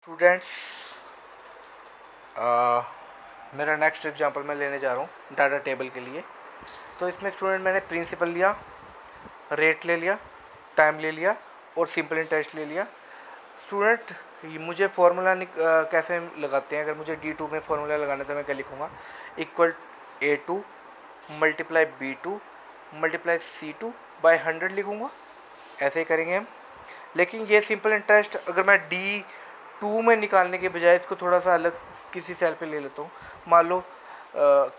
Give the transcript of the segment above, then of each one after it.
Students, मेरा next example मैं लेने जा रहा हूँ डाटा टेबल के लिए। तो इसमें स्टूडेंट मैंने प्रिंसिपल लिया, रेट ले लिया, टाइम ले लिया और सिंपल इंटरेस्ट ले लिया। स्टूडेंट मुझे फार्मूला कैसे लगाते हैं, अगर मुझे D2 में फार्मूला लगाना है तो मैं क्या लिखूँगा, equal A2 multiply B2 multiply C2 bye 100 लिखूँगा। ऐसे ही करेंगे हम। लेकिन ये सिंपल इंटरेस्ट अगर मैं D2 में निकालने के बजाय इसको थोड़ा सा अलग किसी सेल पे ले लेता हूँ, मान लो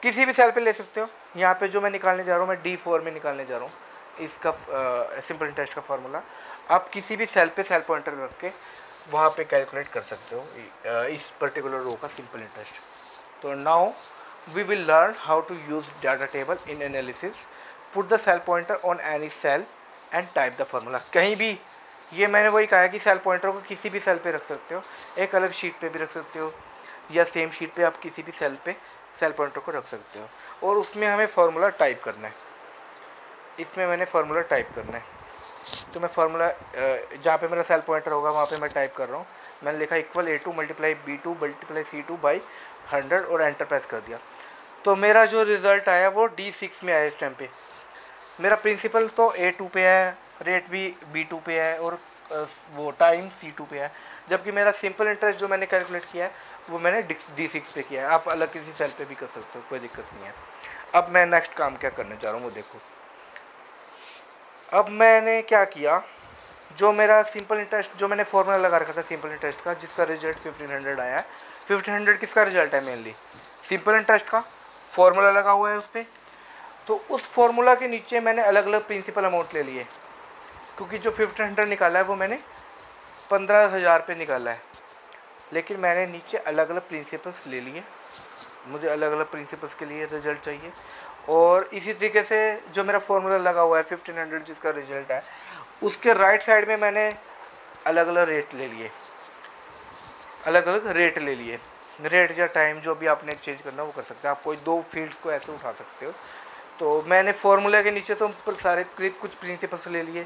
किसी भी सेल पे ले सकते हो। यहाँ पे जो मैं निकालने जा रहा हूँ मैं D4 में निकालने जा रहा हूँ इसका सिंपल इंटरेस्ट का फार्मूला। आप किसी भी सेल पे सेल पॉइंटर रख के वहाँ पे कैलकुलेट कर सकते हो इस पर्टिकुलर रो का सिंपल इंटरेस्ट। तो now we will learn how to use data table in analysis. Put the cell pointer on any cell and type the formula. कहीं भी, ये मैंने वही कहा है कि सेल पॉइंटर को किसी भी सेल पे रख सकते हो, एक अलग शीट पे भी रख सकते हो या सेम शीट पे आप किसी भी सेल पे सेल पॉइंटर को रख सकते हो और उसमें हमें फार्मूला टाइप करना है। इसमें मैंने फार्मूला टाइप करना है, तो मैं फार्मूला जहाँ पे मेरा सेल पॉइंटर होगा वहाँ पे मैं टाइप कर रहा हूँ। मैंने लिखा equal A2 multiply B2 multiply C2 by 100 और एंटर प्रेस कर दिया। तो मेरा जो रिज़ल्ट आया वो D6 में आया। इस टाइम पे मेरा प्रिंसिपल तो A2 पे है, रेट भी B2 पे है और वो टाइम C2 पे है, जबकि मेरा सिंपल इंटरेस्ट जो मैंने कैलकुलेट किया है वो मैंने D6 पे किया है। आप अलग किसी सेल पे भी कर सकते हो, कोई दिक्कत नहीं है। अब मैं नेक्स्ट काम क्या करने जा रहा हूँ वो देखो। अब मैंने क्या किया, जो मेरा सिंपल इंटरेस्ट जो मैंने फॉर्मूला लगा रखा था सिंपल इंटरेस्ट का, जिसका रिजल्ट 1500 आया है। 1500 किसका रिजल्ट है? मेनली सिंपल इंटरेस्ट का फॉर्मूला लगा हुआ है उस पर। तो उस फॉर्मूला के नीचे मैंने अलग अलग प्रिंसिपल अमाउंट ले लिए, क्योंकि जो 1500 निकाला है वो मैंने 15,000 पे निकाला है, लेकिन मैंने नीचे अलग अलग प्रिंसिपल्स ले लिए। मुझे अलग अलग प्रिंसिपल्स के लिए रिजल्ट चाहिए। और इसी तरीके से जो मेरा फॉर्मूला लगा हुआ है 1500 जिसका रिजल्ट है, उसके राइट साइड में मैंने अलग अलग रेट ले लिए, अलग अलग रेट ले लिए। रेट या टाइम जो भी आपने चेंज करना वो कर सकते हैं। आप कोई दो फील्ड्स को ऐसे उठा सकते हो। तो मैंने फार्मूला के नीचे तो सारे कुछ प्रिंसिपल्स ले लिए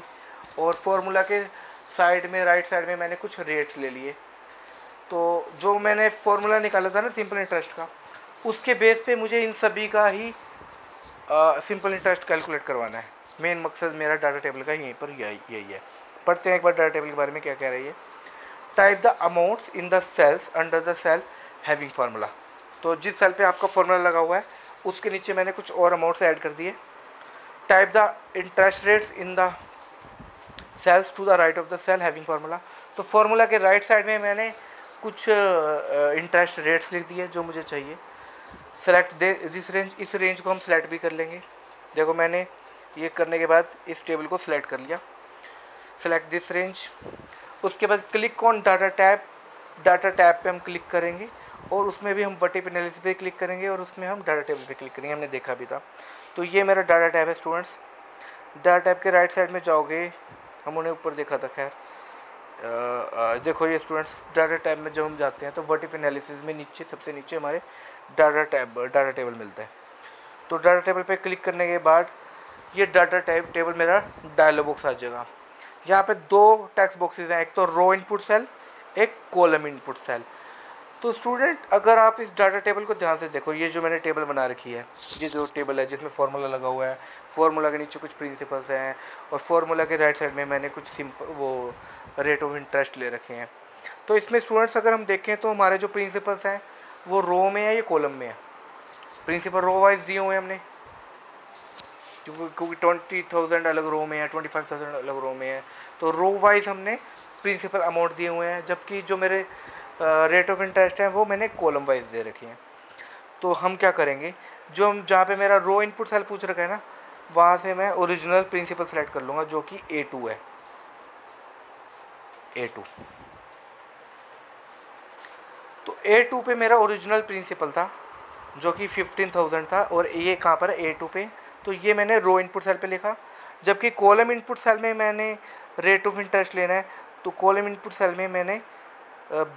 और फार्मूला के साइड में राइट साइड में मैंने कुछ रेट्स ले लिए। तो जो मैंने फार्मूला निकाला था ना सिंपल इंटरेस्ट का, उसके बेस पे मुझे इन सभी का ही सिंपल इंटरेस्ट कैलकुलेट करवाना है। मेन मकसद मेरा डाटा टेबल का यहीं पर यही है। पढ़ते हैं एक बार डाटा टेबल के बारे में क्या कह रही है। Type the amounts in the cells under the cell having formula. तो जिस सेल पे आपका फार्मूला लगा हुआ है उसके नीचे मैंने कुछ और अमाउंट्स ऐड कर दिए। Type the interest rates in the cells to the right of the cell having formula. तो फार्मूला के राइट साइड में मैंने कुछ इंटरेस्ट रेट्स लिख दिए जो मुझे चाहिए। सेलेक्ट दिस रेंज, इस रेंज को हम सेलेक्ट भी कर लेंगे। देखो मैंने ये करने के बाद इस टेबल को सिलेक्ट कर लिया। Select this range. उसके बाद click on data tab. Data tab पे हम क्लिक करेंगे और उसमें भी हम वर्टिकल एनालिसिस पे क्लिक करेंगे और उसमें हम डाटा टेबल पे क्लिक करेंगे। हमने देखा भी था। तो ये मेरा डाटा टैब है स्टूडेंट्स। डाटा टैब के राइट साइड में जाओगे, हम उन्हें ऊपर देखा था। खैर देखो ये स्टूडेंट्स, डाटा टैब में जब हम जाते हैं तो वर्टिकल एनालिसिस में नीचे सबसे नीचे हमारे डाटा टेबल मिलता है। तो डाटा टेबल पे क्लिक करने के बाद ये डाटा टेबल मेरा डायलॉग बॉक्स आ जाएगा। यहाँ पे दो टेक्स्ट बॉक्सेस हैं, एक तो रो इनपुट सेल, एक कॉलम इनपुट सेल। तो स्टूडेंट अगर आप इस डाटा टेबल को ध्यान से देखो, ये जो मैंने टेबल बना रखी है, ये जो टेबल है जिसमें फार्मूला लगा हुआ है, फार्मूला के नीचे कुछ प्रिंसिपल्स हैं और फार्मूला के राइट साइड में मैंने कुछ सिंपल वो रेट ऑफ इंटरेस्ट ले रखे हैं। तो इसमें स्टूडेंट्स अगर हम देखें तो हमारे जो प्रिंसिपल्स हैं वो रो में है या कॉलम में है। प्रिंसिपल रो वाइज दिए हुए हैं हमने, क्योंकि 20,000 अलग रो में है, 25,000 अलग रो में है। तो रो वाइज हमने प्रिंसिपल अमाउंट दिए हुए हैं, जबकि जो मेरे रेट ऑफ इंटरेस्ट हैं वो मैंने कॉलम वाइज दे रखी हैं। तो हम क्या करेंगे, जो हम जहाँ पे मेरा रो इनपुट सेल पूछ रखा है ना, वहाँ से मैं ओरिजिनल प्रिंसिपल सेलेक्ट कर लूँगा जो कि A2 है। A2 तो A2 पे मेरा ओरिजिनल प्रिंसिपल था जो कि 15,000 था और ये कहाँ पर है A2 पे। तो ये मैंने रो इनपुट सेल पे लिखा, जबकि कॉलम इनपुट सेल में मैंने रेट ऑफ इंटरेस्ट लेना है। तो कॉलम इनपुट सेल में मैंने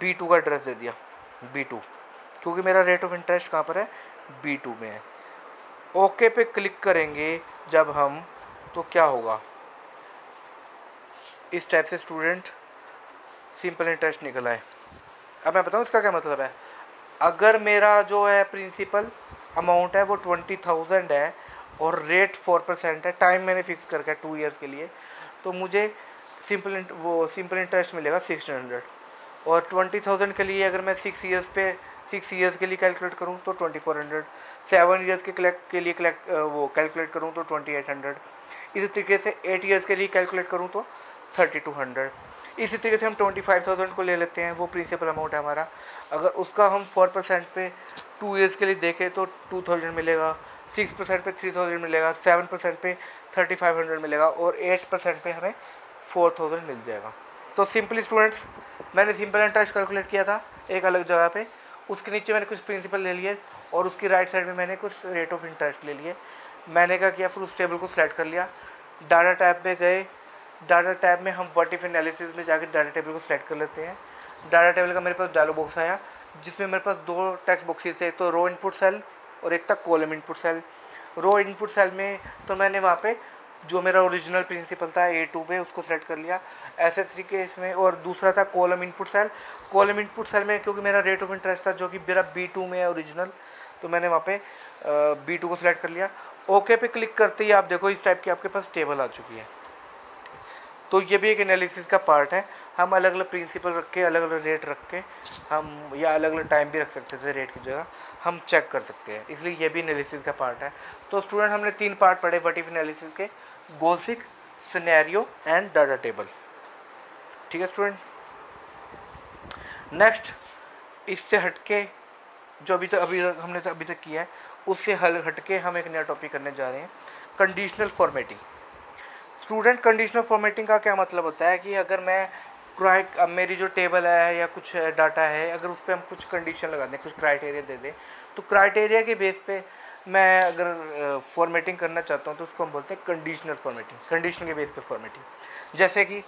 B2 का एड्रेस दे दिया, B2, क्योंकि मेरा रेट ऑफ इंटरेस्ट कहाँ पर है, B2 में है। ओके पे क्लिक करेंगे जब हम, तो क्या होगा, इस टाइप से स्टूडेंट सिंपल इंटरेस्ट निकला है। अब मैं बताऊँ इसका क्या मतलब है। अगर मेरा जो है प्रिंसिपल अमाउंट है वो 20,000 है और रेट 4% है, टाइम मैंने फिक्स करके 2 ईयर्स के लिए, तो मुझे सिंपल इंटरेस्ट मिलेगा 1600। और 20,000 के लिए अगर मैं 6 ईयर्स के लिए कैलकुलेट करूँ तो 2400, 7 ईयर्स के लिए कैलकुलेट करूँ तो 2800, इसी तरीके से 8 ईयर्स के लिए कैलकुलेट करूँ तो 3200। इसी तरीके से हम 25,000 को ले लेते हैं, वो प्रिंसिपल अमाउंट है हमारा। अगर उसका हम 4% पे 2 ईयर्स के लिए देखें तो 2000 मिलेगा, 6% पे 3000 मिलेगा, 7% पे 3500 मिलेगा और 8% पे हमें 4000 मिल जाएगा। तो सिंपली स्टूडेंट्स, मैंने सिंपल इंटरेस्ट कैलकुलेट किया था एक अलग जगह पे, उसके नीचे मैंने कुछ प्रिंसिपल ले लिए और उसकी राइट साइड में मैंने कुछ रेट ऑफ इंटरेस्ट ले लिए। मैंने क्या किया, फिर उस टेबल को सिलेक्ट कर लिया, डाटा टैब पे गए, डाटा टैब में हम व्हाट इफ एनालिसिस में जाकर डाटा टेबल को सिलेक्ट कर लेते हैं। डाटा टेबल का मेरे पास डायलॉग बॉक्स आया जिसमें मेरे पास 2 टेक्स्ट बॉक्सेस थे, एक तो रो इनपुट सेल और एक था कॉलम इनपुट सेल। रो इनपुट सेल में तो मैंने वहाँ पे जो मेरा ओरिजिनल प्रिंसिपल था A2 पे उसको सेलेक्ट कर लिया ऐसे तरीके इसमें, और दूसरा था column input cell. Column input cell में क्योंकि मेरा रेट ऑफ इंटरेस्ट था जो कि मेरा B2 में है ओरिजिनल, तो मैंने वहाँ पे B2 को सिलेक्ट कर लिया। ओके पे क्लिक करते ही आप देखो इस टाइप की आपके पास टेबल आ चुकी है। तो ये भी एक एनालिसिस का पार्ट है। हम अलग अलग प्रिंसिपल रख के, अलग अलग रेट रख के हम, या अलग अलग टाइम भी रख सकते थे रेट की जगह, हम चेक कर सकते हैं, इसलिए ये भी एनालिसिस का पार्ट है। तो स्टूडेंट हमने 3 पार्ट पढ़े व्हाट इफ एनालिसिस के, goal seek, scenario and data table. ठीक है स्टूडेंट। नेक्स्ट, इससे हटके जो अभी तक किया है उससे हटके हम एक नया टॉपिक करने जा रहे हैं, conditional formatting. Student, conditional formatting का क्या मतलब होता है कि अगर मैं अब मेरी जो टेबल है या कुछ डाटा है, अगर उस पर हम कुछ कंडीशन लगा दें, कुछ क्राइटेरिया दे दें, तो क्राइटेरिया के बेस पे मैं अगर फॉर्मेटिंग करना चाहता हूँ तो उसको हम बोलते हैं कंडीशनल फॉर्मेटिंग, कंडीशन के बेस पे फॉर्मेटिंग। जैसे कि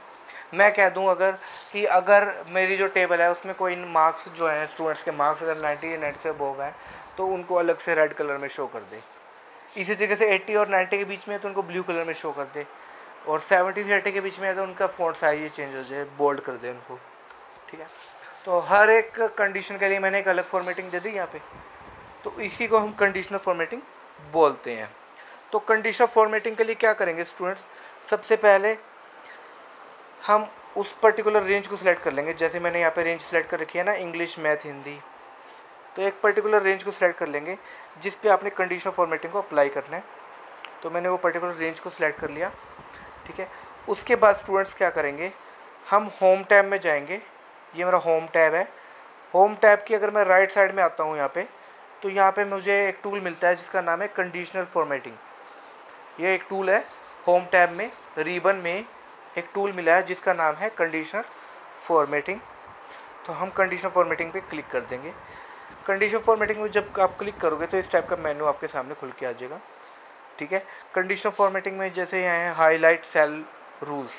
मैं कह दूं अगर मेरी जो टेबल है उसमें कोई मार्क्स जो हैं, स्टूडेंट्स के मार्क्स अगर 90 या 90 से अबव हैं तो उनको अलग से रेड कलर में शो कर दे। इसी तरीके से 80 और 90 के बीच में है तो उनको ब्लू कलर में शो कर दे, और 70 से 80 के बीच में है तो उनका फॉन्ट साइज चेंज हो जाए, बोल्ड कर दे उनको। ठीक है, तो हर एक कंडीशन के लिए मैंने एक अलग फॉर्मेटिंग दे दी यहाँ पे, तो इसी को हम कंडीशनल फॉर्मेटिंग बोलते हैं। तो कंडीशनल फॉर्मेटिंग के लिए क्या करेंगे स्टूडेंट्स, सबसे पहले हम उस पर्टिकुलर रेंज को सिलेक्ट कर लेंगे। जैसे मैंने यहाँ पे रेंज सेलेक्ट कर रखी है ना, इंग्लिश, मैथ, हिंदी, तो एक पर्टिकुलर रेंज को सिलेक्ट कर लेंगे जिस पे आपने कंडीशनल फॉर्मेटिंग को अप्लाई करना है। तो मैंने वो पर्टिकुलर रेंज को सिलेक्ट कर लिया। ठीक है, उसके बाद स्टूडेंट्स क्या करेंगे, हम होम टैब में जाएंगे। ये मेरा होम टैब है। होम टैब की अगर मैं राइट साइड में आता हूँ यहाँ पे, तो यहाँ पे मुझे एक टूल मिलता है जिसका नाम है कंडीशनल फॉर्मेटिंग। ये एक टूल है होम टैब में, रिबन में एक टूल मिला है जिसका नाम है कंडीशनल फॉर्मेटिंग। तो हम कंडीशनल फॉर्मेटिंग पे क्लिक कर देंगे। कंडीशनल फॉर्मेटिंग में जब आप क्लिक करोगे तो इस टाइप का मेन्यू आपके सामने खुल के आ जाएगा। ठीक है, कंडीशनल फॉर्मेटिंग में जैसे यहाँ है हाईलाइट सेल रूल्स,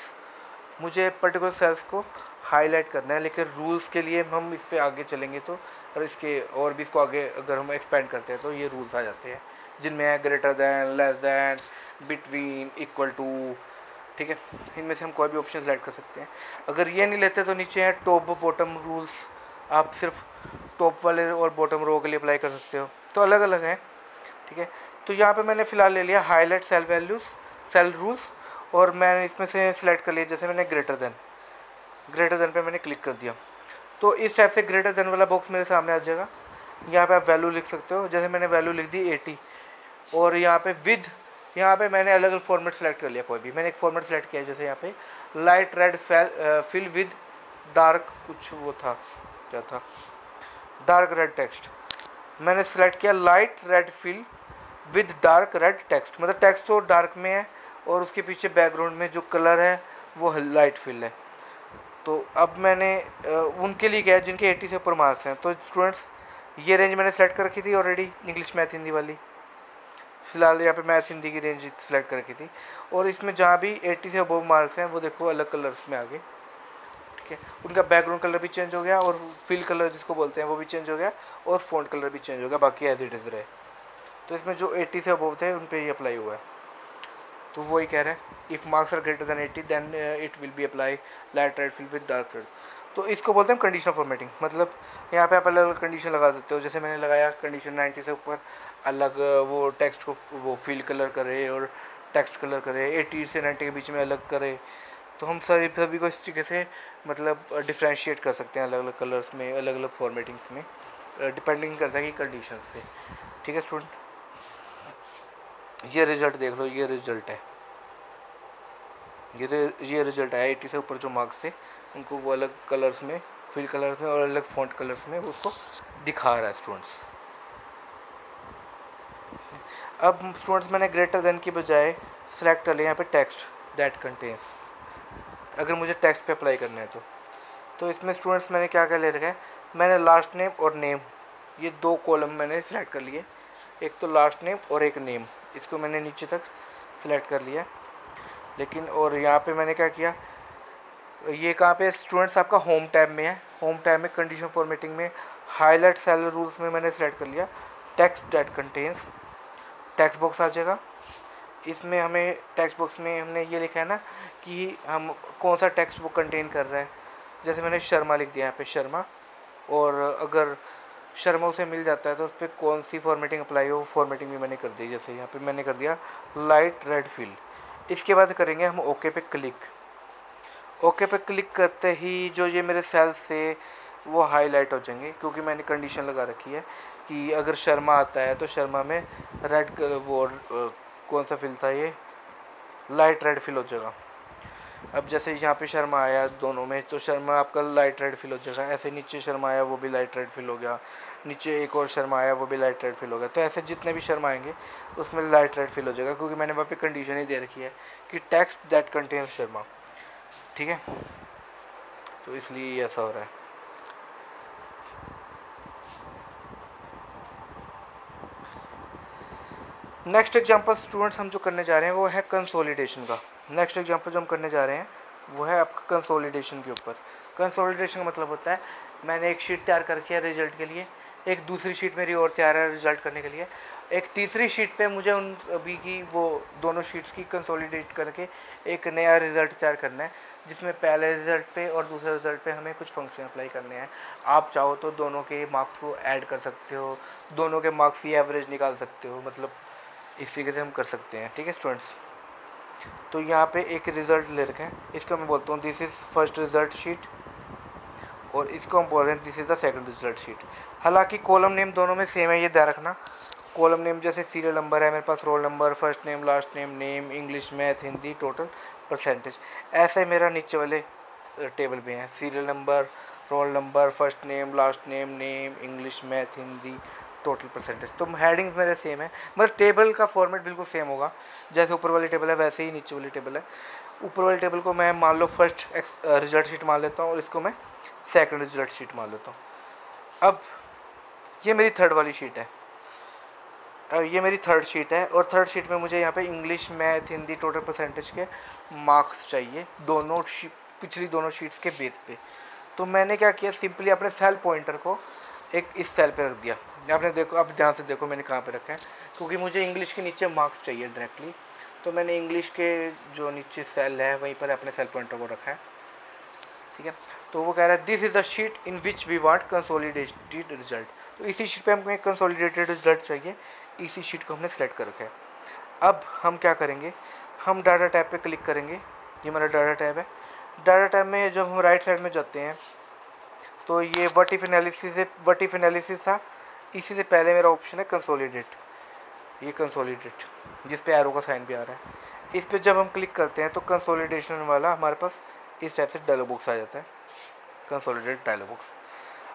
मुझे पर्टिकुलर सेल्स को हाईलाइट करना है, लेकिन रूल्स के लिए हम इस पर आगे चलेंगे तो, और इसके और भी इसको आगे अगर हम एक्सपेंड करते हैं तो ये रूल्स आ जाते हैं जिनमें है greater than, less than, between, equal to. ठीक है, इनमें से हम कोई भी ऑप्शन सेलेक्ट कर सकते हैं। अगर ये नहीं लेते तो नीचे है टॉप बॉटम रूल्स, आप सिर्फ टॉप वाले और बॉटम रो के लिए अप्लाई कर सकते हो, तो अलग अलग हैं। ठीक है, तो यहाँ पे मैंने फ़िलहाल ले लिया highlight cell values, cell rules, और मैंने इसमें से सिलेक्ट कर लिया जैसे मैंने ग्रेटर देन पे मैंने क्लिक कर दिया। तो इस टाइप से ग्रेटर देन वाला बॉक्स मेरे सामने आ जाएगा। यहाँ पे आप वैल्यू लिख सकते हो, जैसे मैंने वैल्यू लिख दी 80, और यहाँ पे विद, यहाँ पे मैंने अलग अलग फॉर्मेट सेलेक्ट कर लिया। कोई भी मैंने एक फॉर्मेट सेलेक्ट किया, जैसे यहाँ पे light red fill with dark, कुछ वो था, क्या था, डार्क रेड टेक्स्ट। मैंने सेलेक्ट किया light red fill with dark red text, मतलब टेक्स्ट तो डार्क में है और उसके पीछे बैकग्राउंड में जो कलर है वो लाइट फिल है। तो अब मैंने उनके लिए क्या है जिनके 80 से ऊपर मार्क्स हैं। तो स्टूडेंट्स, ये रेंज मैंने सेलेक्ट कर रखी थी ऑलरेडी, इंग्लिश, मैथ, हिंदी वाली। फिलहाल यहाँ पे मैथ, हिंदी की रेंज सेलेक्ट कर रखी थी, और इसमें जहाँ भी 80 से अबव मार्क्स हैं वो देखो अलग कलर्स में आ गए। ठीक है, उनका बैकग्राउंड कलर भी चेंज हो गया, और फिल कलर जिसको बोलते हैं वो भी चेंज हो गया, और फ़ॉन्ट कलर भी चेंज हो गया, बाकी एज इट इज़ रहे। तो इसमें जो 80 से अबव थे उन पर ही अप्लाई हुआ है। तो वही कह रहे हैं, if marks are greater than 80 then it will be apply light red fill with dark red. तो इसको बोलते हैं कंडीशनल फॉर्मेटिंग। मतलब यहाँ पे आप अलग अलग कंडीशन लगा सकते हो। जैसे मैंने लगाया कंडीशन 90 से ऊपर अलग वो टेक्स्ट को वो फील कलर करे और टेक्स्ट कलर करे, 80 से 90 के बीच में अलग करे। तो हम सभी को इस तरीके से मतलब डिफ्रेंशिएट कर सकते हैं अलग अलग कलर्स में, अलग अलग फॉर्मेटिंग्स में, डिपेंडिंग करता है कि कंडीशंस पे। ठीक है स्टूडेंट, ये रिजल्ट देख लो, ये रिजल्ट है, ये रिजल्ट आया 80 से ऊपर जो मार्क्स थे उनको वो अलग कलर्स में, फिल कलर्स में और अलग फॉन्ट कलर्स में उसको दिखा रहा है स्टूडेंट्स। अब स्टूडेंट्स मैंने ग्रेटर देन की बजाय सेलेक्ट कर लिया यहाँ पे टेक्स्ट दैट कंटेन्स, अगर मुझे टेक्स्ट पे अप्लाई करना है तो इसमें स्टूडेंट्स मैंने क्या क्या ले रखा है, मैंने लास्ट नेम और नेम, ये दो कॉलम मैंने सेलेक्ट कर लिए, एक तो लास्ट नेम और एक नेम, इसको मैंने नीचे तक सेलेक्ट कर लिया। लेकिन और यहाँ पे मैंने क्या किया, ये कहाँ पे स्टूडेंट्स आपका होम टैब में है, होम टैब में कंडीशन फॉर्मेटिंग में हाईलाइट सेल रूल्स में मैंने सेलेक्ट कर लिया text that contains, text box आ जाएगा। इसमें हमें टेक्स्ट बॉक्स में हमने ये लिखा है ना कि हम कौन सा टेक्स्ट वो कंटेन कर रहा है। जैसे मैंने शर्मा लिख दिया यहाँ पे शर्मा, और अगर शर्मा उसे मिल जाता है तो उस पर कौन सी फॉर्मेटिंग अप्लाई हो, फॉर्मेटिंग भी मैंने कर दी। जैसे यहाँ पे मैंने कर दिया लाइट रेड फिल। इसके बाद करेंगे हम ओके पे क्लिक। ओके पे क्लिक करते ही जो ये मेरे सेल्स से वो हाईलाइट हो जाएंगे, क्योंकि मैंने कंडीशन लगा रखी है कि अगर शर्मा आता है तो शर्मा में रेड वो कौन सा फिल था, ये लाइट रेड फिल हो जाएगा। अब जैसे यहाँ पे शर्मा आया दोनों में तो शर्मा आपका लाइट रेड फिल हो जाएगा। ऐसे नीचे शर्मा आया वो भी लाइट रेड फिल हो गया, नीचे एक और शर्मा आया वो भी लाइट रेड फिल हो गया। तो ऐसे जितने भी शर्मा आएंगे उसमें लाइट रेड फिल हो जाएगा, क्योंकि मैंने वहाँ पे कंडीशन ही दे रखी है कि टेक्स्ट दैट कंटेन्स शर्मा। ठीक है, तो इसलिए ऐसा हो रहा है। नेक्स्ट एग्जांपल स्टूडेंट्स हम जो करने जा रहे हैं वो है कंसोलिडेशन का। नेक्स्ट एग्जांपल जो हम करने जा रहे हैं वो है आपका कंसोलिडेशन के ऊपर। कंसोलिडेशन का मतलब होता है मैंने एक शीट तैयार करके है रिजल्ट के लिए, एक दूसरी शीट मेरी और तैयार है रिजल्ट करने के लिए, एक तीसरी शीट पे मुझे उन अभी की वो दोनों शीट्स की कंसोलिडेट करके एक नया रिजल्ट तैयार करना है, जिसमें पहले रिजल्ट पे और दूसरे रिजल्ट पे हमें कुछ फंक्शन अप्लाई करने हैं। आप चाहो तो दोनों के मार्क्स को ऐड कर सकते हो, दोनों के मार्क्स की एवरेज निकाल सकते हो, मतलब इस तरीके से हम कर सकते हैं। ठीक है स्टूडेंट्स, तो यहाँ पे एक रिज़ल्ट ले रखा है, इसको मैं बोलता हूँ this is first result sheet, और इसको हम बोल रहे हैं this is the second result sheet. हालांकि कॉलम नेम दोनों में सेम है, ये ध्यान रखना। कॉलम नेम जैसे सीरियल नंबर है मेरे पास, roll number, first name, last name, name, English, math, Hindi, total, percentage, ऐसे मेरा नीचे वाले टेबल में है। Serial number, roll number, first name, last name, name, English, math, Hindi, total percentage. तो हेडिंग्स मेरे सेम है, मतलब टेबल का फॉर्मेट बिल्कुल सेम होगा। जैसे ऊपर वाली टेबल है वैसे ही नीचे वाली टेबल है। ऊपर वाली टेबल को मैं मान लो फर्स्ट रिजल्ट शीट मान लेता हूँ और इसको मैं सेकंड रिजल्ट शीट मान लेता हूँ। अब ये मेरी थर्ड वाली शीट है, ये मेरी थर्ड शीट है, और थर्ड शीट में मुझे यहाँ पे English, math, Hindi, total percentage के मार्क्स चाहिए दोनों पिछली दोनों शीट्स के बेस पे। तो मैंने क्या किया, सिंपली अपने सेल पॉइंटर को एक इस सेल पे रख दिया। आपने देखो, अब ध्यान से देखो मैंने कहाँ पे रखा है, क्योंकि मुझे इंग्लिश के नीचे मार्क्स चाहिए डायरेक्टली, तो मैंने इंग्लिश के जो नीचे सेल है वहीं पर अपने सेल पॉइंटर को रखा है। ठीक है, तो वो कह रहा है this is the sheet in which we want consolidated result. तो इसी शीट पे हमको एक कंसोलिडेटेड रिजल्ट चाहिए, इसी शीट को हमने सेलेक्ट कर रखा है। अब हम क्या करेंगे, हम डाटा टैब पे क्लिक करेंगे, ये हमारा डाटा टैब है। डाटा टैब में जब हम राइट साइड में जाते हैं तो ये व्हाट इफ एनालिसिस था, इसी से पहले मेरा ऑप्शन है कंसोलिडेट, ये कंसोलिडेट जिस पे एरो का साइन भी आ रहा है। इस पे जब हम क्लिक करते हैं तो कंसोलिडेशन वाला हमारे पास इस टाइप से डायलॉग बॉक्स आ जाता है, कंसोलिडेट डायलॉग बॉक्स।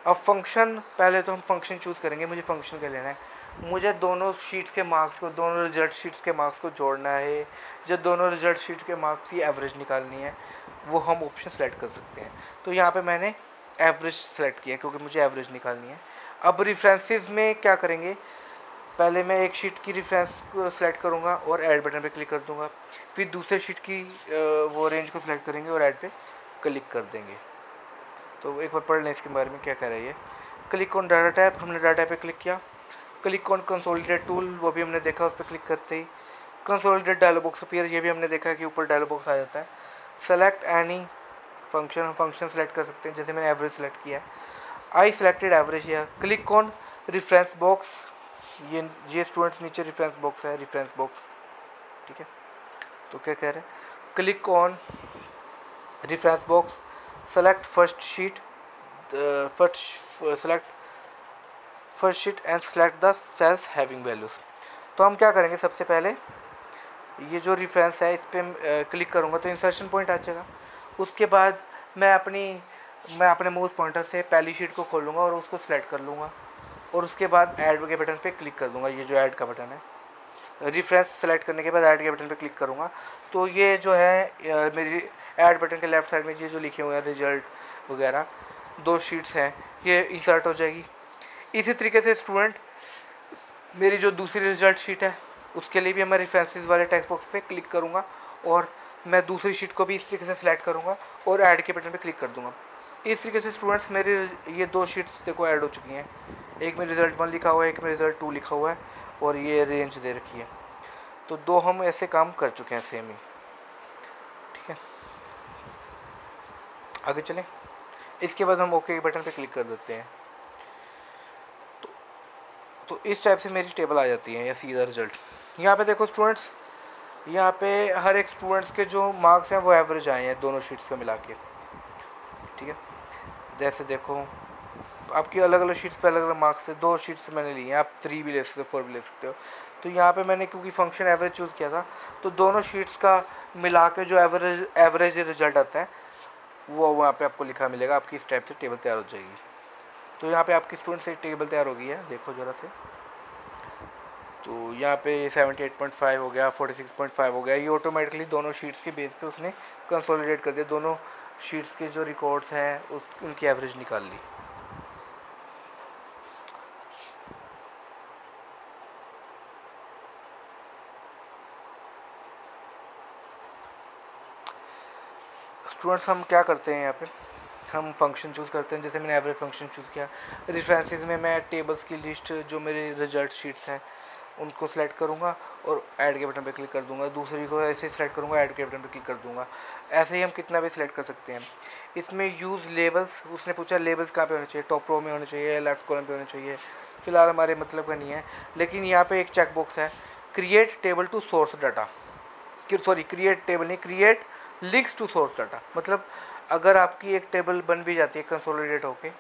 अब फंक्शन, पहले तो हम फंक्शन चूज़ करेंगे, मुझे फंक्शन क्या लेना है, मुझे दोनों शीट्स के मार्क्स को, दोनों रिजल्ट शीट्स के मार्क्स को जोड़ना है, जब दोनों रिजल्ट शीट के मार्क्स की एवरेज निकालनी है, वो हम ऑप्शन सेलेक्ट कर सकते हैं। तो यहाँ पे मैंने एवरेज सेलेक्ट किया क्योंकि मुझे एवरेज निकालनी है। अब रेफरेंसेस में क्या करेंगे, पहले मैं एक शीट की रेफरेंस को सिलेक्ट करूँगा और ऐड बटन पे क्लिक कर दूँगा, फिर दूसरे शीट की वो रेंज को सिलेक्ट करेंगे और ऐड पे क्लिक कर देंगे। तो एक बार पढ़ लें इसके बारे में क्या कह रही है। क्लिक ऑन डाटा टैब, हमने डाटा टैब पे क्लिक किया। क्लिक ऑन कंसोलिडेट टूल, वो भी हमने देखा, उस पर क्लिक करते ही कंसोलिडेट डायलॉग बॉक्स अपीयर, ये भी हमने देखा है कि ऊपर डायलॉग बॉक्स आ जाता है। सेलेक्ट एनी फंक्शन सेलेक्ट कर सकते हैं। जैसे मैंने एवरेज सेलेक्ट किया है, I selected average here, click on reference box. ये स्टूडेंट्स नीचे रेफरेंस बॉक्स है, रेफरेंस बॉक्स, ठीक है। तो क्या कह रहे हैं, click on reference box, select first sheet, select first sheet and select the sales having values. तो हम क्या करेंगे, सबसे पहले ये जो रेफरेंस है इस पर क्लिक करूँगा तो इंसर्शन पॉइंट आ जाएगा। उसके बाद मैं अपने माउस पॉइंटर से पहली शीट को खोलूँगा और उसको सिलेक्ट कर लूँगा और उसके बाद ऐड के बटन पे क्लिक कर दूँगा। ये जो ऐड का बटन है, रेफरेंस सेलेक्ट करने के बाद ऐड के बटन पे क्लिक करूँगा तो ये जो है मेरी ऐड बटन के लेफ्ट साइड में ये जो लिखे हुए हैं रिजल्ट वगैरह 2 शीट्स हैं, ये इंसर्ट हो जाएगी। इसी तरीके से स्टूडेंट मेरी जो दूसरी रिजल्ट शीट है उसके लिए भी मैं रेफरेंसेस वाले टेक्स्ट बॉक्स पे क्लिक करूँगा और मैं दूसरी शीट को भी इस तरीके से सिलेक्ट करूँगा और ऐड के बटन पे क्लिक कर दूँगा। इस तरीके से स्टूडेंट्स मेरे ये 2 शीट्स देखो ऐड हो चुकी हैं। एक में रिज़ल्ट 1 लिखा हुआ है, एक में रिज़ल्ट 2 लिखा हुआ है और ये रेंज दे रखी है। तो 2 हम ऐसे काम कर चुके हैं सेम ही, ठीक है। आगे चलें, इसके बाद हम ओके बटन पे क्लिक कर देते हैं। तो इस टाइप से मेरी टेबल आ जाती है या सीधा रिजल्ट। यहाँ पे देखो स्टूडेंट्स, यहाँ पे हर एक स्टूडेंट्स के जो मार्क्स हैं वो एवरेज आए हैं दोनों शीट्स को मिला के, ठीक है। जैसे देखो आपकी अलग अलग शीट्स पे अलग अलग मार्क्स है, 2 शीट्स मैंने ली हैं, आप 3 भी ले सकते हो, 4 भी ले सकते हो। तो यहाँ पे मैंने क्योंकि फंक्शन एवरेज चूज़ किया था तो दोनों शीट्स का मिला के जो एवरेज रिजल्ट आता है वो वहाँ पे आपको लिखा मिलेगा। आपकी इस टाइप से टेबल तैयार हो जाएगी। तो यहाँ पे आपकी स्टूडेंट से टेबल तैयार हो गई है, देखो ज़रा से। तो यहाँ पे 78.5 हो गया, 46.5 हो गया, ये ऑटोमेटिकली दोनों शीट्स के बेस पे उसने कंसोलिडेट कर दिया, दोनों शीट्स के जो रिकॉर्ड्स हैं उनकी एवरेज निकाल ली। स्टूडेंट्स हम क्या करते हैं, यहाँ पे हम फंक्शन चूज़ करते हैं। जैसे मैंने एवरेज फंक्शन चूज़ किया, रेफरेंसेस में मैं टेबल्स की लिस्ट जो मेरे रिजल्ट शीट्स हैं उनको सेलेक्ट करूँगा और ऐड के बटन पे क्लिक कर दूँगा। दूसरी को ऐसे सेलेक्ट करूँगा, ऐड के बटन पे क्लिक कर दूँगा। ऐसे ही हम कितना भी सिलेक्ट कर सकते हैं। इसमें यूज़ लेबल्स, उसने पूछा लेबल्स कहाँ पे होने चाहिए, टॉप रो में होने चाहिए, लेफ्ट कॉलम पे होने चाहिए। फ़िलहाल हमारे मतलब का नहीं है, लेकिन यहाँ पे एक चेक बॉक्स है, create table to source data, sorry create table नहीं, create links to source data. मतलब अगर आपकी एक टेबल बन भी जाती है कंसोलिडेट होके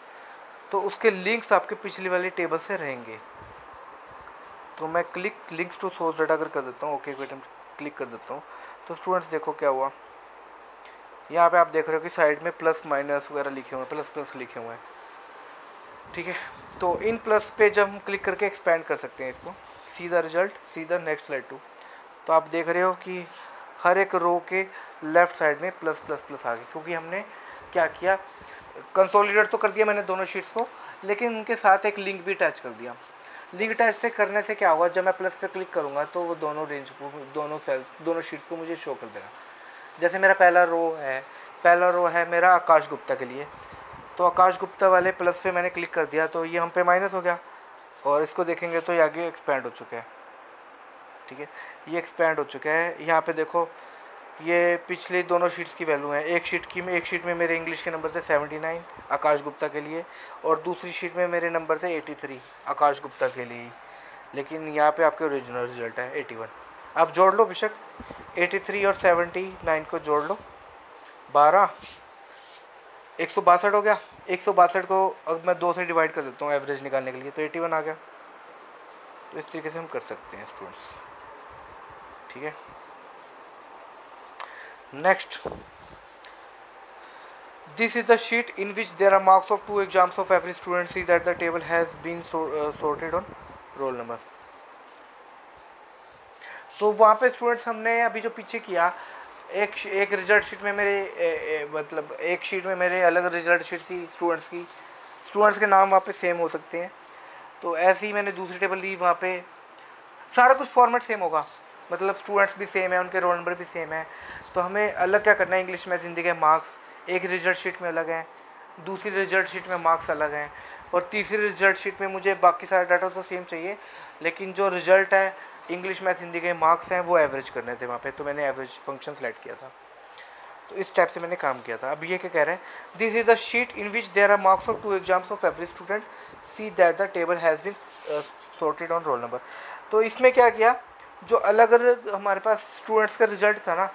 तो उसके लिंक्स आपके पिछली वाली टेबल से रहेंगे। तो मैं click links to source data अगर कर देता हूँ, ओके बटन क्लिक कर देता हूँ, तो स्टूडेंट्स देखो क्या हुआ। यहाँ पे आप देख रहे हो कि साइड में प्लस माइनस वगैरह लिखे हुए हैं, प्लस प्लस लिखे हुए हैं, ठीक है। तो इन प्लस पे जब हम क्लिक करके एक्सपेंड कर सकते हैं इसको, सीधा रिजल्ट, सीधा नेक्स्ट स्लाइड टू। तो आप देख रहे हो कि हर एक रो के लेफ़्ट साइड में प्लस प्लस प्लस आ गए, क्योंकि हमने क्या किया, कंसोलिडेट तो कर दिया मैंने दोनों शीट्स को, लेकिन उनके साथ एक लिंक भी अटैच कर दिया। लिंक अटैच से करने से क्या होगा, जब मैं प्लस पे क्लिक करूँगा तो वो दोनों रेंज को, दोनों सेल्स, दोनों शीट्स को मुझे शो कर देगा। जैसे मेरा पहला रो है मेरा आकाश गुप्ता के लिए, तो आकाश गुप्ता वाले प्लस पे मैंने क्लिक कर दिया तो ये हम पे माइनस हो गया, और इसको देखेंगे तो ये आगे एक्सपेंड हो चुका है, ठीक है। ये एक्सपेंड हो चुका है। यहाँ पे देखो ये पिछले दोनों शीट्स की वैल्यू है। एक शीट में मेरे इंग्लिश के नंबर थे 79 आकाश गुप्ता के लिए, और दूसरी शीट में मेरे नंबर थे 83 आकाश गुप्ता के लिए। लेकिन यहाँ पे आपके ओरिजिनल रिजल्ट है 81। आप जोड़ लो बेशक, 83 और 79 को जोड़ लो, 12, 162 हो गया। 162 को अब मैं 2 से डिवाइड कर देता हूँ एवरेज निकालने के लिए, तो 81 आ गया। तो इस तरीके से हम कर सकते हैं स्टूडेंट्स, ठीक है। Next, this is the sheet in which there are marks of 2 exams of every student, see that the table has been sorted on roll number. तो वहाँ पे स्टूडेंट्स हमने अभी जो पीछे किया, एक रिजल्ट शीट में मेरे मतलब एक शीट में मेरे अलग रिजल्ट शीट थी स्टूडेंट्स की, स्टूडेंट्स के नाम वहाँ पे सेम हो सकते हैं। तो ऐसे ही मैंने दूसरी टेबल ली, वहाँ पे सारा कुछ फॉर्मेट सेम होगा, मतलब स्टूडेंट्स भी सेम है, उनके रोल नंबर भी सेम है। तो हमें अलग क्या करना है, इंग्लिश मैथ हिंदी के मार्क्स एक रिजल्ट शीट में अलग हैं, दूसरी रिजल्ट शीट में मार्क्स अलग हैं, और तीसरी रिजल्ट शीट में मुझे बाकी सारा डाटा तो सेम चाहिए, लेकिन जो रिजल्ट है इंग्लिश मैथ हिंदी के मार्क्स हैं वो एवरेज करने थे वहाँ पे। तो मैंने एवरेज फंक्शन सेलेक्ट किया था। तो इस टाइप से मैंने काम किया था। अब ये क्या कह रहे हैं, this is the sheet in which there are marks of 2 exams of every student, see that the table has been sorted on roll number. तो इसमें क्या किया, जो अलग अलग हमारे पास स्टूडेंट्स का रिजल्ट था ना,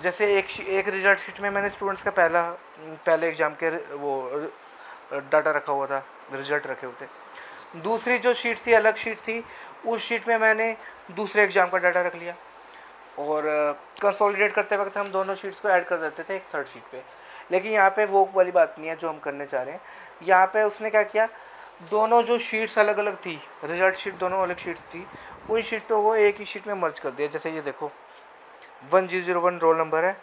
जैसे एक रिजल्ट शीट में मैंने स्टूडेंट्स का पहले एग्ज़ाम के वो डाटा रखा हुआ था, रिजल्ट रखे हुए थे। दूसरी जो शीट थी, अलग शीट थी, उस शीट में मैंने दूसरे एग्ज़ाम का डाटा रख लिया, और कंसोलिडेट करते वक्त हम दोनों शीट्स को ऐड कर देते थे एक थर्ड शीट पे। लेकिन यहाँ पे वो वाली बात नहीं है जो हम करने चाह रहे हैं। यहाँ पे उसने क्या किया, दोनों जो शीट्स अलग अलग थी, रिजल्ट शीट दोनों अलग शीट थी, उन शीटों को एक ही शीट में मर्ज कर दिया। जैसे ये देखो 1001 रोल नंबर है,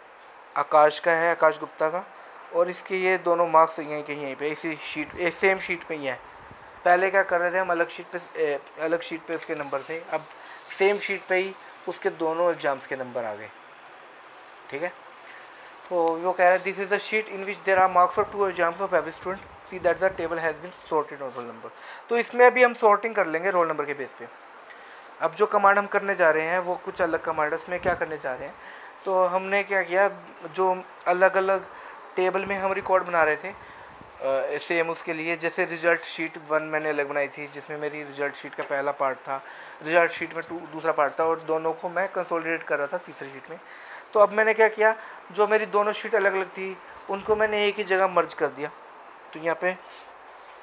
आकाश का है, आकाश गुप्ता का, और इसके ये दोनों मार्क्स यहीं पे इसी शीट, सेम शीट पे ही हैं। पहले क्या कर रहे थे हम, अलग शीट पे उसके नंबर थे, अब सेम शीट पे ही उसके दोनों एग्जाम्स के नंबर आ गए। ठीक है, तो वो कह रहा है this is the sheet in which there are marks of 2 exams of every student, see that the table has been sorted on roll number. तो इसमें अभी हम सॉर्टिंग कर लेंगे रोल नंबर के बेस पे। अब जो कमांड हम करने जा रहे हैं वो कुछ अलग कमांड है। उसमें क्या करने जा रहे हैं, तो हमने क्या किया, जो अलग अलग टेबल में हम रिकॉर्ड बना रहे थे सेम उसके लिए, जैसे रिजल्ट शीट 1 मैंने अलग बनाई थी, जिसमें मेरी रिजल्ट शीट का पहला पार्ट था, रिजल्ट शीट में दूसरा पार्ट था, और दोनों को मैं कंसोलिडेट कर रहा था तीसरी शीट में। तो अब मैंने क्या किया, जो मेरी दोनों शीट अलग अलग थी उनको मैंने एक ही जगह मर्ज कर दिया। तो यहाँ पे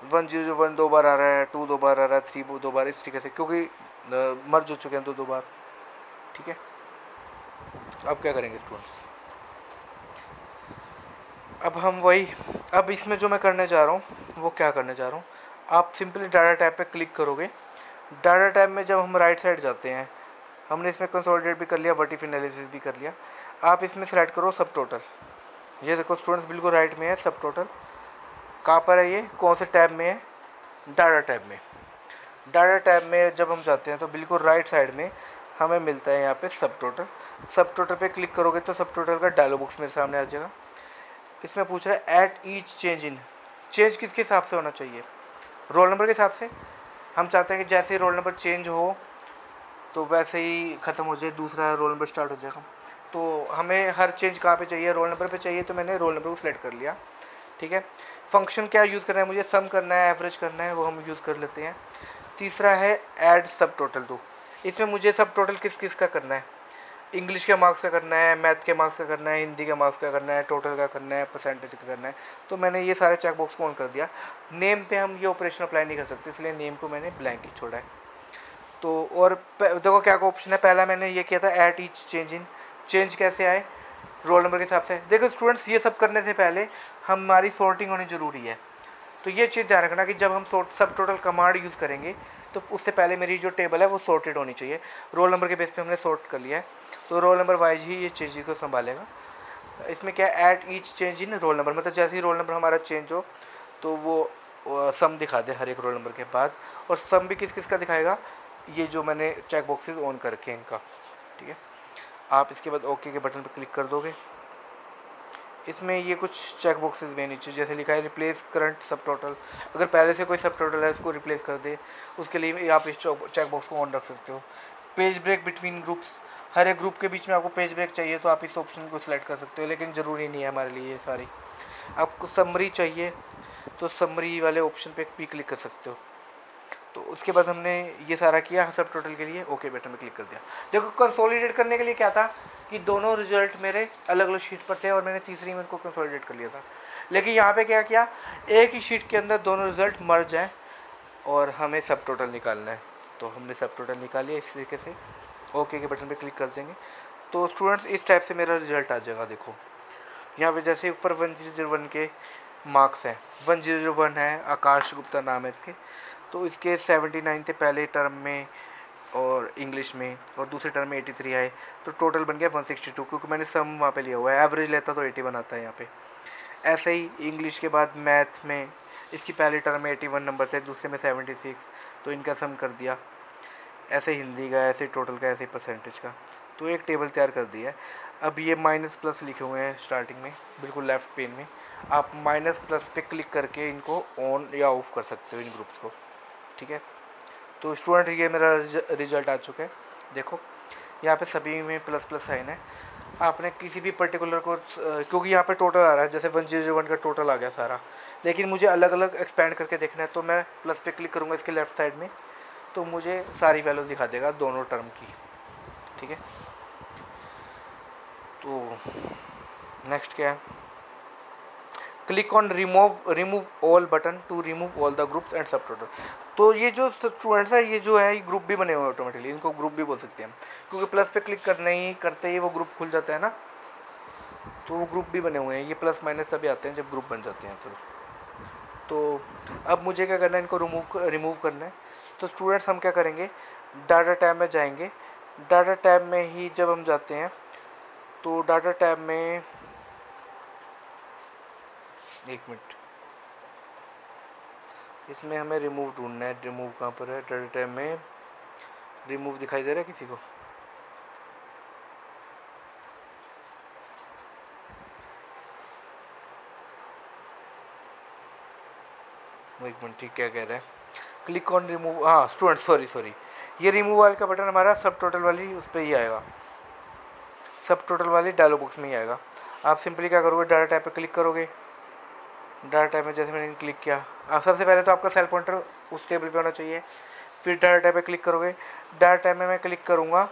1001 2 बार आ रहा है, 2 2 बार आ रहा है, 3 2 बार, इस तरीके से, क्योंकि मर्ज हो चुके हैं 2 बार। ठीक है, अब क्या करेंगे स्टूडेंट्स, अब इसमें जो मैं करने जा रहा हूँ वो क्या करने जा रहा हूँ, आप सिंपली डाटा टैब पे क्लिक करोगे। डाटा टैब में जब हम राइट साइड जाते हैं, हमने इसमें कंसोलिडेट भी कर लिया, वर्टिफ एनालिसिस भी कर लिया, आप इसमें सेलेक्ट करो सब टोटल। ये देखो स्टूडेंट्स बिल्कुल राइट में है सब टोटल। कहाँ पर है ये, कौन से टैब में है, डाटा टैब में। डाटा टैब में जब हम जाते हैं तो बिल्कुल राइट साइड में हमें मिलता है यहाँ पे सब टोटल। सब टोटल पे क्लिक करोगे तो सब टोटल का डायलॉग बॉक्स मेरे सामने आ जाएगा। इसमें पूछ रहा है एट ईच चेंज किसके हिसाब से होना चाहिए, रोल नंबर के हिसाब से। हम चाहते हैं कि जैसे ही रोल नंबर चेंज हो तो वैसे ही ख़त्म हो जाए, दूसरा रोल नंबर स्टार्ट हो जाएगा। तो हमें हर चेंज कहाँ पे चाहिए, रोल नंबर पे चाहिए, तो मैंने रोल नंबर को सिलेक्ट कर लिया। ठीक है, फंक्शन क्या यूज़ करना है मुझे, सम करना है, एवरेज करना है, वो हम यूज़ कर लेते हैं। तीसरा है ऐड सब टोटल टू, इसमें मुझे सब टोटल किस किस का करना है, इंग्लिश के मार्क्स का करना है, मैथ के मार्क्स का करना है, हिंदी के मार्क्स का करना है, टोटल का करना है, परसेंटेज का करना है। तो मैंने ये सारे चेक बॉक्स को ऑन कर दिया। नेम पे हम ये ऑपरेशन अप्लाई नहीं कर सकते, इसलिए नेम को मैंने ब्लैंक ही छोड़ा है। तो और देखो क्या ऑप्शन है, पहला मैंने ये किया था एट ईच चेंज कैसे आए, रोल नंबर के हिसाब से। देखो स्टूडेंट्स, ये सब करने से पहले हमारी सॉर्टिंग होनी ज़रूरी है। तो ये चीज़ ध्यान रखना कि जब हम सब टोटल कमांड यूज़ करेंगे तो उससे पहले मेरी जो टेबल है वो सॉर्टेड होनी चाहिए। रोल नंबर के बेस पे हमने सॉर्ट कर लिया है, तो रोल नंबर वाइज ही ये चेंज को संभालेगा। इसमें क्या add each change in roll number, मतलब जैसे ही रोल नंबर हमारा चेंज हो तो वो सम दिखा दे हर एक रोल नंबर के बाद। और सम भी किस किस का दिखाएगा, ये जो मैंने चेक बॉक्सेस ऑन कर रखे हैं इनका। ठीक है, आप इसके बाद ओके के बटन पर क्लिक कर दोगे। इसमें ये कुछ चेक बॉक्सेस भी नीचे जैसे लिखा है रिप्लेस करंट सब टोटल, अगर पहले से कोई सब टोटल है उसको रिप्लेस कर दे, उसके लिए आप इस चेक बॉक्स को ऑन रख सकते हो। पेज ब्रेक बिटवीन ग्रुप्स, हर एक ग्रुप के बीच में आपको पेज ब्रेक चाहिए तो आप इस ऑप्शन को सिलेक्ट कर सकते हो, लेकिन ज़रूरी नहीं है हमारे लिए ये सारी। आपको समरी चाहिए तो समरी वाले ऑप्शन पे भी क्लिक कर सकते हो। तो उसके बाद हमने ये सारा किया सब टोटल के लिए, ओके बटन पे क्लिक कर दिया। देखो कंसोलिडेट करने के लिए क्या था कि दोनों रिजल्ट मेरे अलग अलग शीट पर थे और मैंने तीसरी में उनको कंसोलिडेट कर लिया था। लेकिन यहाँ पे क्या किया, एक ही शीट के अंदर दोनों रिजल्ट मर्ज हैं और हमें सब टोटल निकालना है। तो हमने सब टोटल निकाल लिया इस तरीके से, ओके के बटन पे क्लिक कर देंगे तो स्टूडेंट्स इस टाइप से मेरा रिजल्ट आ जाएगा। देखो यहाँ पे जैसे ऊपर 1001 के मार्क्स हैं, 1001 है, आकाश गुप्ता नाम है इसके, तो इसके 79 थे पहले टर्म में और इंग्लिश में, और दूसरे टर्म में 83 आए, तो टोटल बन गया 162, क्योंकि मैंने सम वहाँ पे लिया हुआ है, एवरेज लेता तो 81 आता है यहाँ पे। ऐसे ही इंग्लिश के बाद मैथ में इसकी पहले टर्म में 81 नंबर थे, दूसरे में 76, तो इनका सम कर दिया। ऐसे हिंदी का, ऐसे टोटल का, ऐसे परसेंटेज का, तो एक टेबल तैयार कर दिया है। अब ये माइनस प्लस लिखे हुए हैं स्टार्टिंग में बिल्कुल लेफ़्ट पेन में, आप माइनस प्लस पे क्लिक करके इनको ऑन या ऑफ कर सकते हो इन ग्रुप्स को। ठीक है, तो स्टूडेंट ये मेरा रिजल्ट आ चुका है। देखो यहाँ पे सभी में प्लस प्लस साइन है। आपने किसी भी पर्टिकुलर को क्योंकि यहाँ पे टोटल आ रहा है, जैसे 1001 का टोटल आ गया सारा, लेकिन मुझे अलग अलग एक्सपेंड करके देखना है, तो मैं प्लस पे क्लिक करूँगा इसके लेफ्ट साइड में, तो मुझे सारी वैल्यू दिखा देगा दोनों टर्म की। ठीक है, तो नेक्स्ट क्या है, click on remove all button to remove all the groups and subtotal. तो ये जो स्टूडेंट्स है, ये जो है ये ग्रुप भी बने हुए हैं ऑटोमेटिकली, इनको ग्रुप भी बोल सकते हैं, क्योंकि प्लस पे क्लिक करते ही वो ग्रुप खुल जाता है ना, तो वो ग्रुप भी बने हुए हैं। ये प्लस माइनस तभी आते हैं जब ग्रुप बन जाते हैं। तो अब मुझे क्या करना है, इनको रिमूव करना है। तो स्टूडेंट्स हम क्या करेंगे, डाटा टैब में जाएंगे। डाटा टैब में ही जब हम जाते हैं तो डाटा टैब में, एक मिनट, इसमें हमें रिमूव ढूंढना है। रिमूव कहाँ पर है, डाटा टैब में रिमूव दिखाई दे रहा है किसी को? एक मिनट, ठीक, क्या कह रहे हैं, क्लिक ऑन रिमूव, हाँ स्टूडेंट सॉरी, ये रिमूव वाले का बटन हमारा सब टोटल वाली उस पर ही आएगा, सब टोटल वाली डायलॉग बॉक्स में ही आएगा। आप सिंपली क्या करोगे, डाटा टैब पे क्लिक करोगे। डाटा टैब में जैसे मैंने क्लिक किया, आप सबसे पहले तो आपका सेल पॉइंटर उस टेबल पे होना चाहिए, फिर डाटा टैब पे क्लिक करोगे। डाटा टैब में मैं क्लिक करूँगा,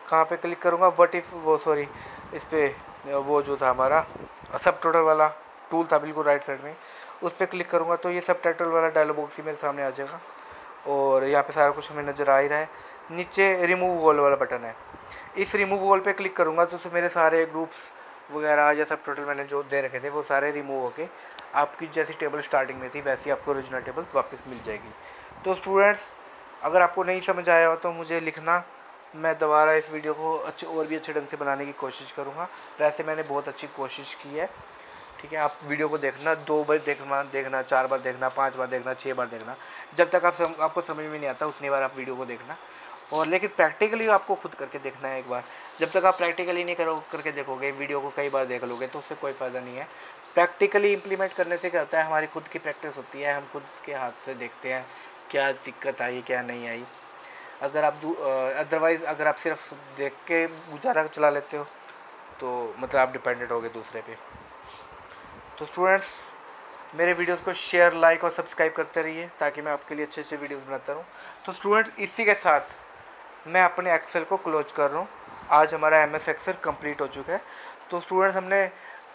कहाँ पे क्लिक करूँगा, व्हाट इफ़, वो सॉरी, इस पर वो जो था हमारा सब टोटल वाला टूल था बिल्कुल राइट साइड में, उस पर क्लिक करूँगा तो ये सब टाइटल वाला डायलॉग बॉक्स ही मेरे सामने आ जाएगा, और यहाँ पे सारा कुछ हमें नज़र आ ही रहा है। नीचे रिमूव वॉल वाला बटन है, इस रिमूव वॉल पे क्लिक करूँगा तो मेरे सारे ग्रुप्स वगैरह या सब टोटल मैंने जो दे रखे थे वो सारे रिमूव होके आपकी जैसी टेबल स्टार्टिंग में थी वैसी आपको ओरिजिनल टेबल वापस मिल जाएगी। तो स्टूडेंट्स, अगर आपको नहीं समझ आया हो तो मुझे लिखना, मैं दोबारा इस वीडियो को और भी अच्छे ढंग से बनाने की कोशिश करूँगा। वैसे मैंने बहुत अच्छी कोशिश की है। ठीक है, आप वीडियो को देखना, 2 बार देखना, 4 बार देखना, 5 बार देखना, 6 बार देखना, जब तक आपको समझ में नहीं आता उतनी बार आप वीडियो को देखना। और लेकिन प्रैक्टिकली आपको खुद करके देखना है एक बार। जब तक आप प्रैक्टिकली नहीं करके देखोगे, वीडियो को कई बार देख लोगे तो उससे कोई फ़ायदा नहीं है। प्रैक्टिकली इम्प्लीमेंट करने से क्या होता है, हमारी खुद की प्रैक्टिस होती है, हम खुद के हाथ से देखते हैं क्या दिक्कत आई क्या नहीं आई। अगर आप अदरवाइज़ अगर आप सिर्फ देख के गुजारा चला लेते हो तो मतलब आप डिपेंडेंट होगे दूसरे पे। तो स्टूडेंट्स, मेरे वीडियोस को शेयर, लाइक और सब्सक्राइब करते रहिए ताकि मैं आपके लिए अच्छे अच्छे वीडियोस बनाता रहूँ। तो स्टूडेंट्स, इसी के साथ मैं अपने एक्सेल को क्लोज कर रहा हूँ। आज हमारा MS एक्सेल कंप्लीट हो चुका है। तो स्टूडेंट्स, हमने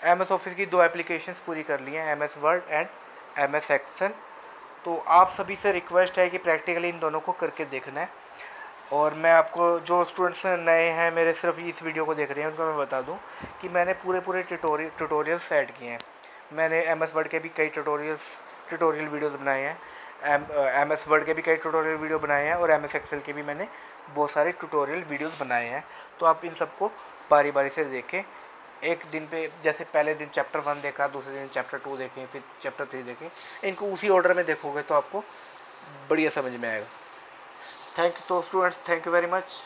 MS ऑफिस की 2 एप्लीकेशंस पूरी कर ली हैं, MS Word and MS Excel. तो आप सभी से रिक्वेस्ट है कि प्रैक्टिकली इन दोनों को करके देखना है। और मैं आपको, जो स्टूडेंट्स नए हैं मेरे सिर्फ इस वीडियो को देख रहे हैं, उनको मैं बता दूं कि मैंने पूरे ट्यूटोरियल्स ऐड किए हैं। मैंने MS वर्ड के भी कई ट्यूटोरियल वीडियोस बनाए हैं, MS वर्ड के भी कई ट्यूटोरियल वीडियो बनाए हैं, और MS एक्सेल के भी मैंने बहुत सारे ट्यूटोरियल वीडियोस बनाए हैं। तो आप इन सबको बारी बारी से देखें। एक दिन पे जैसे पहले दिन चैप्टर 1 देखा, दूसरे दिन चैप्टर 2 देखें, फिर चैप्टर 3 देखें, इनको उसी ऑर्डर में देखोगे तो आपको बढ़िया समझ में आएगा। Thank you. तो students, thank you very much.